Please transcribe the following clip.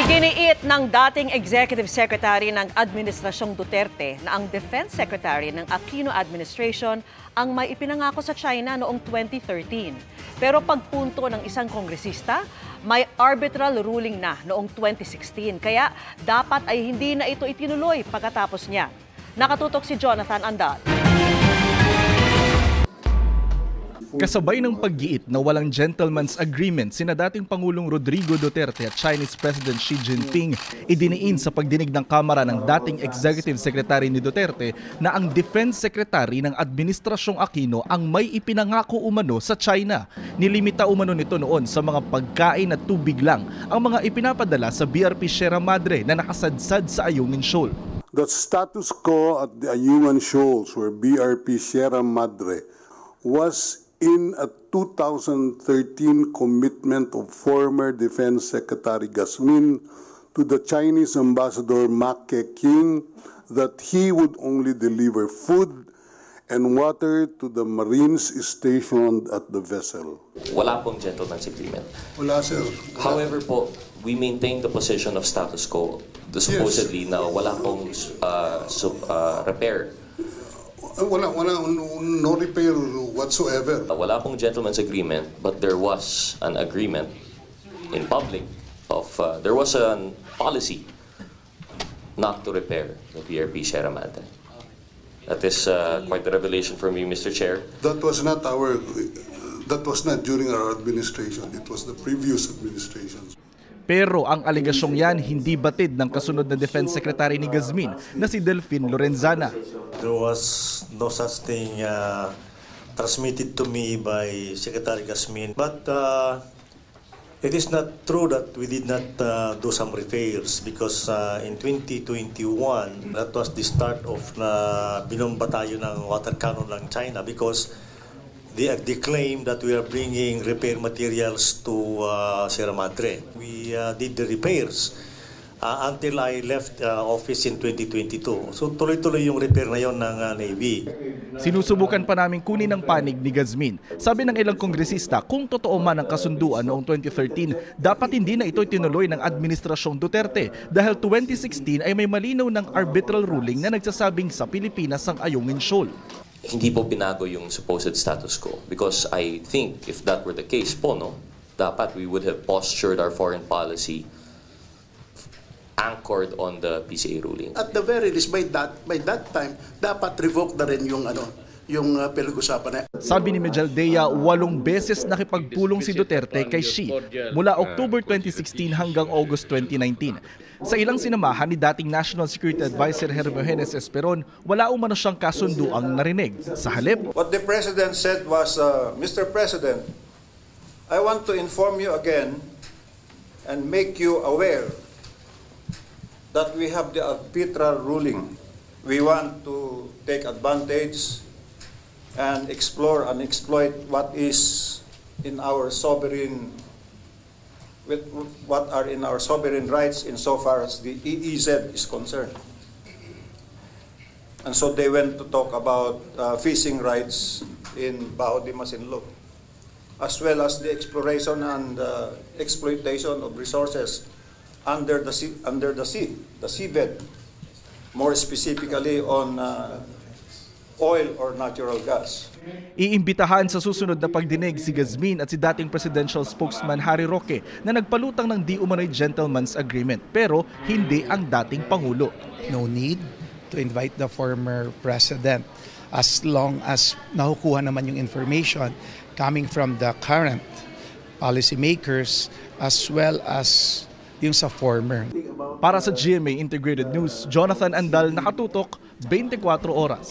Giniit ng dating Executive Secretary ng Administrasyong Duterte na ang Defense Secretary ng Aquino Administration ang may ipinangako sa China noong 2013. Pero pagpunto ng isang kongresista, may arbitral ruling na noong 2016. Kaya dapat ay hindi na ito itinuloy pagkatapos niya. Nakatutok si Jonathan Andal. Kasabay ng paggiit na walang gentleman's agreement sina dating Pangulong Rodrigo Duterte at Chinese President Xi Jinping, idiniin sa pagdinig ng Kamara ng dating Executive Secretary ni Duterte na ang Defense Secretary ng Administrasyong Aquino ang may ipinangako umano sa China. Nilimita umano nito noon sa mga pagkain at tubig lang ang mga ipinapadala sa BRP Sierra Madre na nakasadsad sa Ayungin Shoal. The status quo at the Ayungin Shoals where BRP Sierra Madre was in a 2013 commitment of former Defense Secretary Gasmin to the Chinese Ambassador Ma Keqing that he would only deliver food and water to the Marines stationed at the vessel. Wala pong gentleman's agreement. Wala, sir. However po, we maintain the position of status quo. The supposedly na wala pong repair. No repair whatsoever. Wala pong gentleman's agreement, but there was an agreement in public of, there was a policy not to repair the BRP Sierra Madre. That is quite a revelation for me, Mr. Chair. That was not during our administration. It was the previous administration. Pero ang alegasyong yan hindi batid ng kasunod na Defense Secretary ni Gasmin na si Delfin Lorenzana. There was no such thing transmitted to me by Secretary Gasmin. But it is not true that we did not do some repairs because in 2021, that was the start of binomba tayo ng water cannon ng China because they claim that we are bringing repair materials to Sierra Madre. We did the repairs until I left office in 2022. So tuloy-tuloy yung repair na yon ng Navy. Sinusubukan pa namin kunin ang panig ni Gasmin. Sabi ng ilang kongresista, kung totoo man ang kasunduan noong 2013, dapat hindi na ito tinuloy ng Administrasyong Duterte dahil 2016 ay may malinaw ng arbitral ruling na nagsasabing sa Pilipinas ang Ayungin Shoal. Hindi po binago yung supposed status quo because I think if that were the case po, no, dapat we would have postured our foreign policy anchored on the PCA ruling. At the very least, by that time, dapat revoke na rin yung pinag-usapan na. Sabi ni Mejaldea, 8 beses nakipagpulong si Duterte kay Xi mula October 2016 hanggang August 2019. Sa ilang sinamahan ni dating National Security Advisor Hermogenes Esperon, wala umano siyang kasunduang narinig. Sa halip, what the President said was, Mr. President, I want to inform you again and make you aware that we have the arbitral ruling. We want to take advantage and explore and exploit what is in our sovereign, what are in our sovereign rights insofar as the EEZ is concerned. And so they went to talk about fishing rights in Bajo de Masinloc, as well as the exploration and exploitation of resources under the sea, the seabed, more specifically on oil or natural gas. Iimbitahan sa susunod na pagdinig si Gasmin at si dating presidential spokesman Harry Roque na nagpalutang ng di umano'y gentleman's agreement pero hindi ang dating Pangulo. No need to invite the former president as long as nakukuha naman yung information coming from the current policymakers as well as yung sa former. Para sa GMA Integrated News, Jonathan Andal, nakatutok 24 oras.